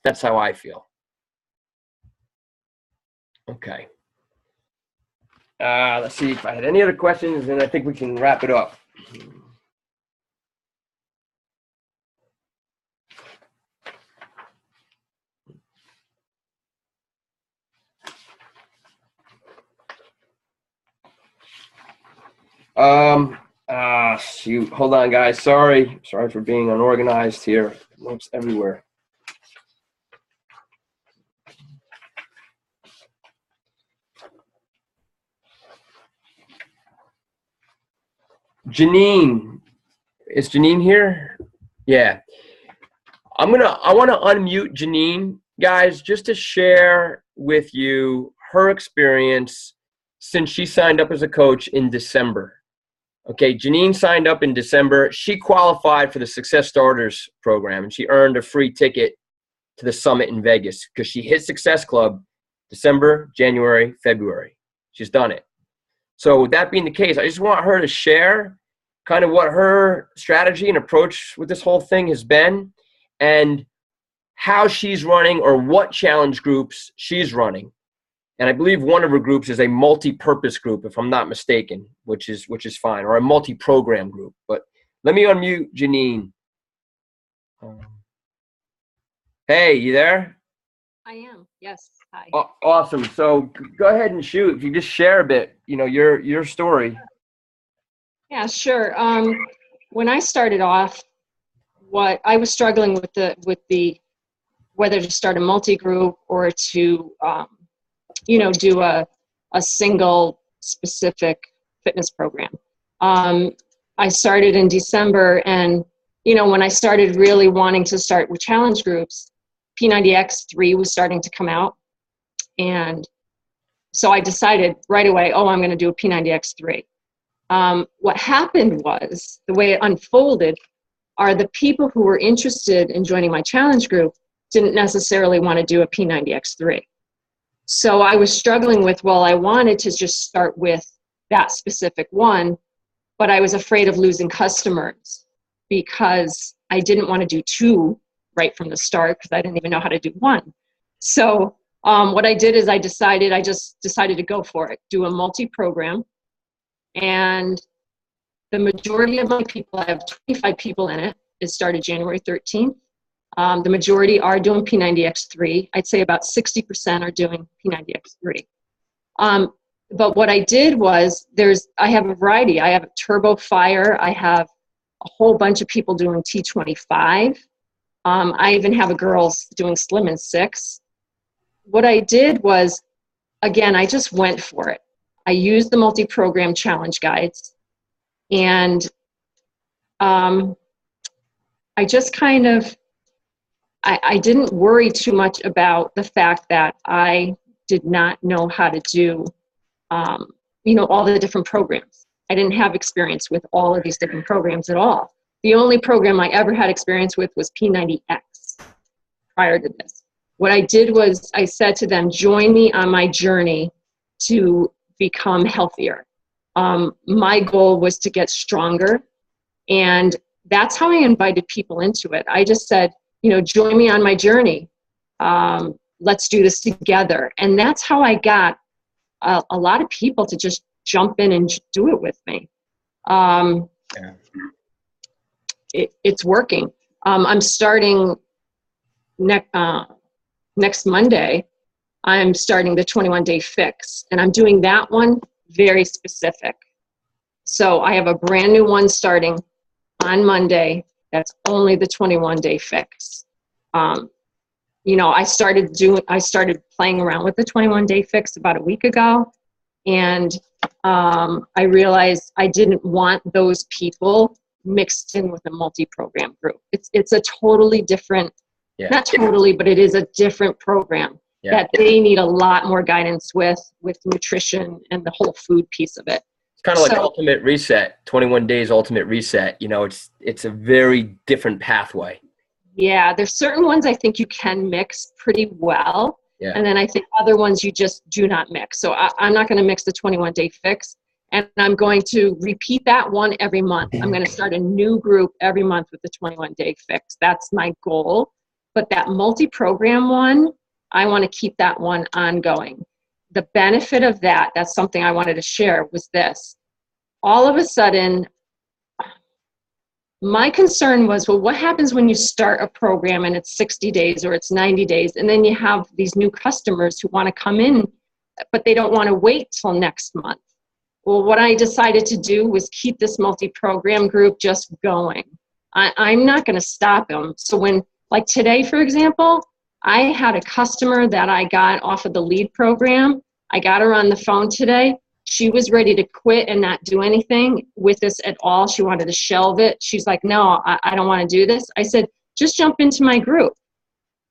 That's how I feel. Okay. Let's see if I had any other questions, and I think we can wrap it up. Shoot, hold on, guys. Sorry for being unorganized here. Notes everywhere. Janine, is Janine here? Yeah. I want to unmute Janine, guys, just to share with you her experience since she signed up as a coach in December. Okay, Janine signed up in December. She qualified for the Success Starters program, and she earned a free ticket to the summit in Vegas because she hit Success Club December, January, February. She's done it. So with that being the case, I just want her to share kind of what her strategy and approach with this whole thing has been and how she's running or what challenge groups she's running. And I believe one of her groups is a multi-purpose group, if I'm not mistaken, which is fine, or a multi-program group. But let me unmute Janine. Hey, you there? I am. Yes. Hi. Awesome. So go ahead and shoot. If you just share a bit, your story. Yeah, sure. When I started off, what I was struggling with the whether to start a multi-group or to do a single specific fitness program. I started in December, and when I started really wanting to start with challenge groups, P90X3 was starting to come out, and so I decided right away, I'm going to do a P90X3. What happened was, the way it unfolded, are the people who were interested in joining my challenge group didn't necessarily want to do a P90X3. So I was struggling with, I wanted to just start with that specific one, but I was afraid of losing customers because I didn't want to do two right from the start because I didn't even know how to do one. So what I did is I just decided to go for it, do a multi-program. And the majority of my people, I have 25 people in it. It started January 13th. The majority are doing P90X3. I'd say about 60% are doing P90X3. But what I did was I have a variety. I have a Turbo Fire. I have a whole bunch of people doing T25. I even have a girl doing Slim and 6. What I did was, again, I just went for it. I used the multi-program challenge guides, and I just kind of, I didn't worry too much about the fact that I did not know how to do, all the different programs. I didn't have experience with all of these different programs at all. The only program I ever had experience with was P90X prior to this. What I did was I said to them, join me on my journey to become healthier. My goal was to get stronger, and that's how I invited people into it. I just said, join me on my journey. Let's do this together. And that's how I got a lot of people to just jump in and do it with me. It's working. I'm starting next Monday. I'm starting the 21-day fix, and I'm doing that one very specific. So I have a brand new one starting on Monday. That's only the 21-day fix. I started playing around with the 21-day fix about a week ago, and I realized I didn't want those people mixed in with a multi-program group. It's a totally different, not totally, but it is a different program that they need a lot more guidance with nutrition and the whole food piece of it. It's kind of like Ultimate Reset, 21 days Ultimate Reset. It's a very different pathway. Yeah, there's certain ones I think you can mix pretty well. Yeah. And then I think other ones you just do not mix. So I'm not going to mix the 21-day fix. And I'm going to repeat that one every month. I'm going to start a new group every month with the 21-day fix. That's my goal. But that multi-program one, I want to keep that one ongoing. The benefit of that, that's something I wanted to share, was this. All of a sudden, my concern was, well, what happens when you start a program and it's 60 days or it's 90 days, and then you have these new customers who want to come in, but they don't want to wait till next month? Well, what I decided to do was keep this multi-program group just going. I'm not going to stop them. So when, like today, for example, I had a customer that I got off of the lead program. I got her on the phone today. She was ready to quit and not do anything with this at all. She wanted to shelve it. She's like, no, I don't want to do this. I said, just jump into my group.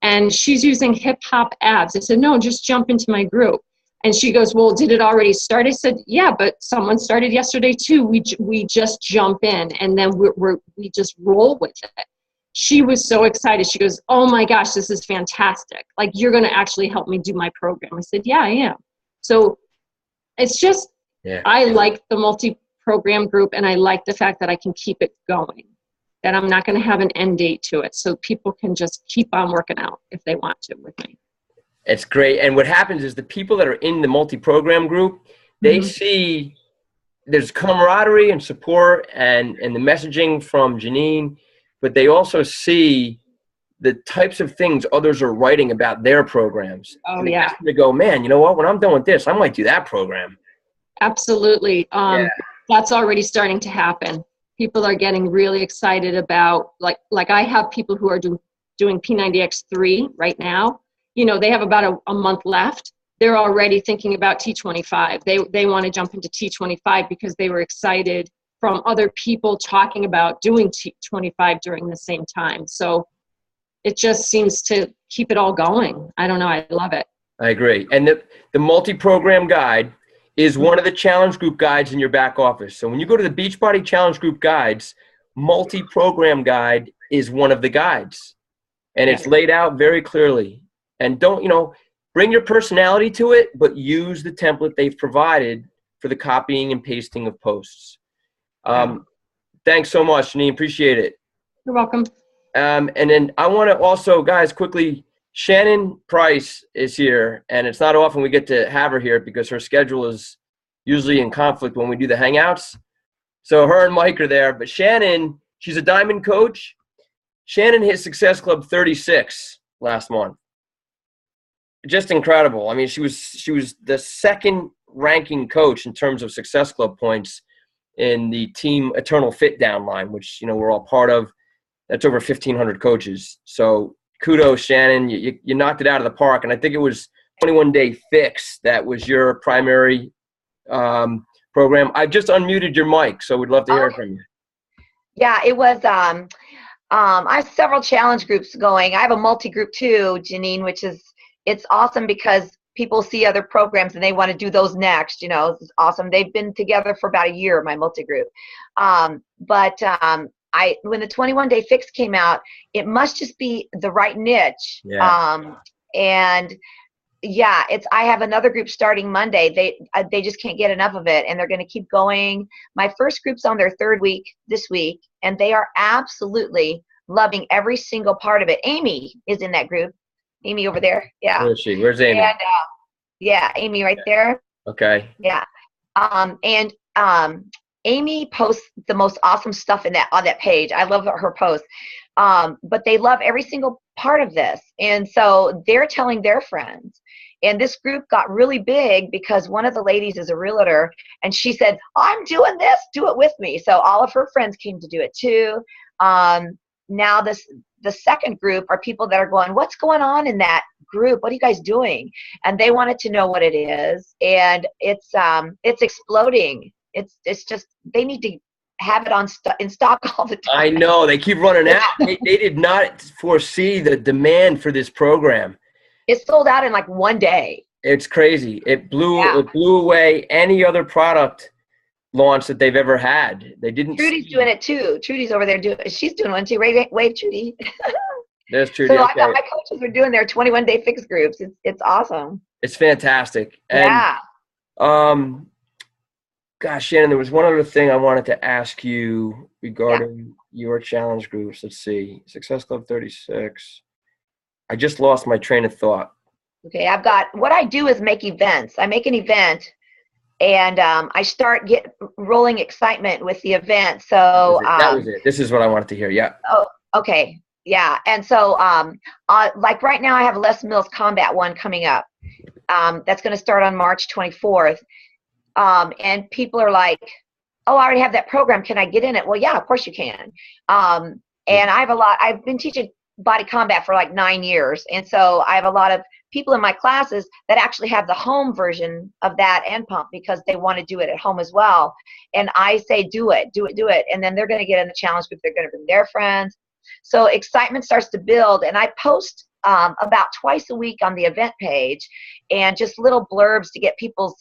And she's using hip hop abs. I said, no, just jump into my group. And she goes, well, did it already start? I said, yeah, but someone started yesterday too. We just jump in and then we just roll with it. She was so excited. She goes, oh my gosh, this is fantastic. Like, you're going to actually help me do my program. I said, yeah, I am. So it's just, I like the multi-program group, and I like the fact that I can keep it going, that I'm not going to have an end date to it. So people can just keep on working out if they want to with me. It's great. And what happens is the people that are in the multi-program group, they see there's camaraderie and support and the messaging from Janine, but they also see the types of things others are writing about their programs. Oh, and yeah. They go, man, you know what? When I'm done with this, I might do that program. Absolutely. That's already starting to happen. People are getting really excited about, like I have people who are doing P90X3 right now. You know, they have about a month left. They're already thinking about T25. They want to jump into T25 because they were excited from other people talking about doing T25 during the same time. So it just seems to keep it all going. I don't know. I love it. I agree. And the multi-program guide is one of the challenge group guides in your back office. So when you go to the Beachbody challenge group guides, multi-program guide is one of the guides. And it's laid out very clearly. And don't, bring your personality to it, but use the template they've provided for the copying and pasting of posts. Thanks so much, Janine. Appreciate it. You're welcome. And then I want to also, guys, quickly, Shannon Price is here, and it's not often we get to have her here because her schedule is usually in conflict when we do the Hangouts. So her and Mike are there. But Shannon, she's a diamond coach. Shannon hit Success Club 36 last month. Just incredible. I mean, she was the second ranking coach in terms of Success Club points in the Team Eternal Fit downline, which, we're all part of. That's over 1,500 coaches. So kudos, Shannon. You knocked it out of the park. And I think it was 21-Day Fix. That was your primary program. I just unmuted your mic, so we'd love to hear from you. Yeah, it was I have several challenge groups going. I have a multi-group too, Janine, which is, it's awesome because people see other programs and they want to do those next. It's awesome. They've been together for about a year, my multi-group. When the 21-Day Fix came out, it must just be the right niche. Yeah. I have another group starting Monday. They just can't get enough of it, and they're going to keep going. My first group's on their third week this week, and they are absolutely loving every single part of it. Amy is in that group. Amy over there. Yeah. Where is she? Where's Amy? And, Amy right there. Okay. Yeah. Amy posts the most awesome stuff on that page. I love her posts. But they love every single part of this. And so they're telling their friends. And this group got really big because one of the ladies is a realtor, and she said, I'm doing this, do it with me. So all of her friends came to do it too. Now the second group are people that are going, what's going on in that group? What are you guys doing? And they wanted to know what it is. And it's exploding. It's just, they need to have it in stock all the time. I know, they keep running out. They did not foresee the demand for this program. It sold out in like one day. It's crazy. It blew away any other product launch that they've ever had. They didn't. Trudy's doing it too. Trudy's over there she's doing one too. Wave, Trudy. There's Trudy. So okay. my coaches are doing their 21-Day Fix groups. It's awesome. It's fantastic. And, gosh, Shannon, there was one other thing I wanted to ask you regarding your challenge groups. Let's see. Success Club 36. I just lost my train of thought. Okay, what I do is make events. I make an event, and I start rolling excitement with the event. So That was it. This is what I wanted to hear. Yeah. Oh, okay. Yeah. And so like right now I have a Les Mills Combat one coming up. That's going to start on March 24th. And people are like, oh, I already have that program. Can I get in it? Well, yeah, of course you can. And I've been teaching body combat for like 9 years. And so I have a lot of people in my classes that actually have the home version of that and pump because they want to do it at home as well. And I say, do it. And then they're going to get in the challenge group. They're going to bring their friends. So excitement starts to build. And I post about twice a week on the event page and just little blurbs to get people's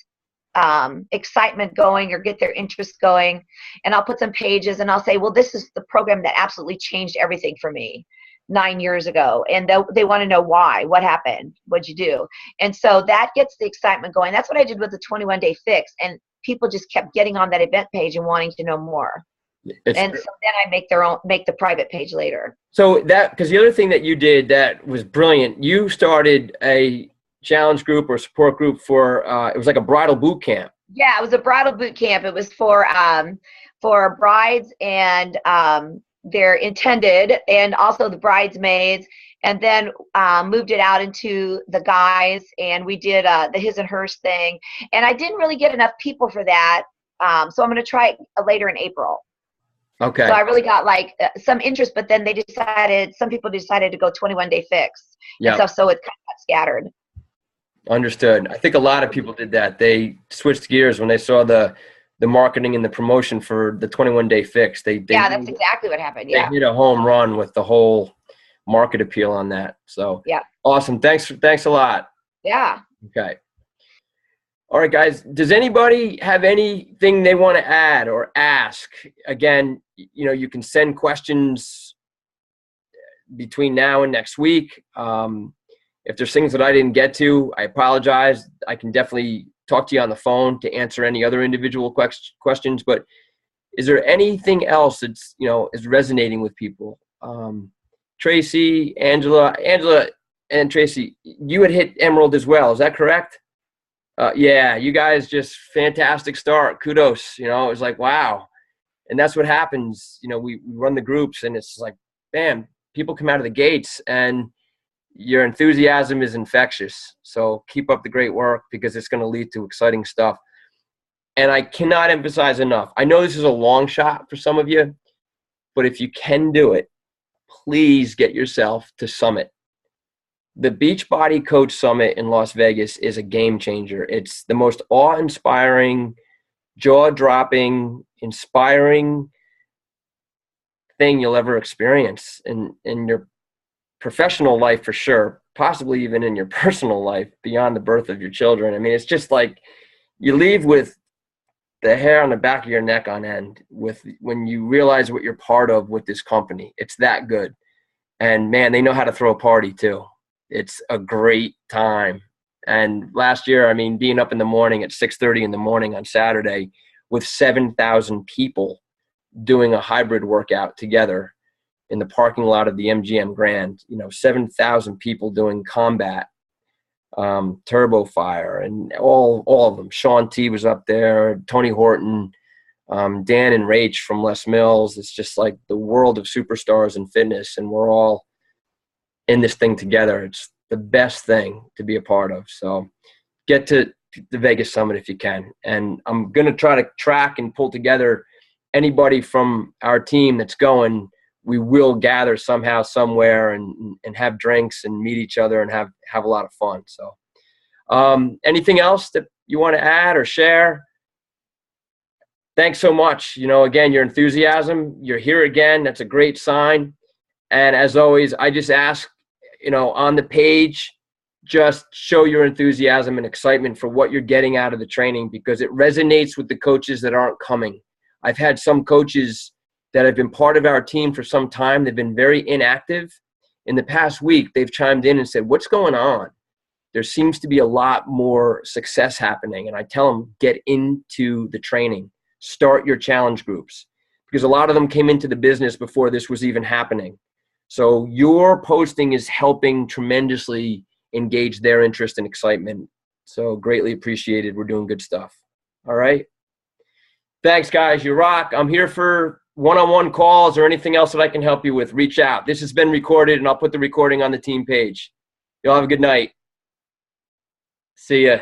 excitement going or get their interest going. And I'll put some pages and I'll say, well, this is the program that absolutely changed everything for me 9 years ago. And they want to know why, what happened, what'd you do? And so that gets the excitement going. That's what I did with the 21-day fix. And people just kept getting on that event page and wanting to know more. So then I make the private page later. So because the other thing that you did that was brilliant, you started a challenge group or support group for, it was like a bridal boot camp. Yeah, it was a bridal boot camp. It was for brides and their intended and also the bridesmaids, and then moved it out into the guys, and we did the his and hers thing. And I didn't really get enough people for that, so I'm going to try it later in April. Okay. So I really got like some interest, but then some people decided to go 21-day fix and stuff, so it kind of got scattered. Understood. I think a lot of people did that. They switched gears when they saw the marketing and the promotion for the 21-day fix. Yeah, that's exactly what happened. Yeah. They hit a home run with the whole market appeal on that. So yeah. Awesome. Thanks a lot. Yeah. Okay. All right, guys. Does anybody have anything they want to add or ask? Again, you can send questions between now and next week. If there's things that I didn't get to, I apologize. I can definitely talk to you on the phone to answer any other individual questions. But is there anything else that's, is resonating with people? Tracy, Angela and Tracy, you had hit Emerald as well. Is that correct? Yeah, you guys just fantastic start. Kudos. It was like, wow. And that's what happens. We run the groups and it's like, bam, people come out of the gates and your enthusiasm is infectious. So keep up the great work because it's going to lead to exciting stuff. And I cannot emphasize enough. I know this is a long shot for some of you, but if you can do it, please get yourself to Summit. The Beachbody Coach Summit in Las Vegas is a game changer. It's the most awe-inspiring, jaw-dropping, inspiring thing you'll ever experience in your professional life for sure, possibly even in your personal life beyond the birth of your children. I mean, it's just like you leave with the hair on the back of your neck on end when you realize what you're part of with this company. It's that good. And man, they know how to throw a party too. It's a great time. And last year, I mean, being up in the morning at 6:30 in the morning on Saturday with 7,000 people doing a hybrid workout together in the parking lot of the MGM Grand, 7,000 people doing combat, Turbo Fire, and all of them. Sean T was up there, Tony Horton, Dan and Rach from Les Mills. It's just like the world of superstars in fitness, and we're all in this thing together. It's the best thing to be a part of. So get to the Vegas Summit if you can. And I'm going to try to track and pull together anybody from our team that's going. We will gather somehow, somewhere, and have drinks and meet each other and have a lot of fun. So anything else that you want to add or share? Thanks so much. Again, your enthusiasm, you're here again. That's a great sign. And as always, I just ask, on the page, just show your enthusiasm and excitement for what you're getting out of the training because it resonates with the coaches that aren't coming. I've had some coaches that have been part of our team for some time. They've been very inactive. In the past week, they've chimed in and said, what's going on? There seems to be a lot more success happening. And I tell them, get into the training. Start your challenge groups. Because a lot of them came into the business before this was even happening. So your posting is helping tremendously engage their interest and excitement. So greatly appreciated. We're doing good stuff. All right. Thanks, guys. You rock. I'm here for one-on-one calls or anything else that I can help you with. Reach out. This has been recorded, and I'll put the recording on the team page. Y'all have a good night. See ya.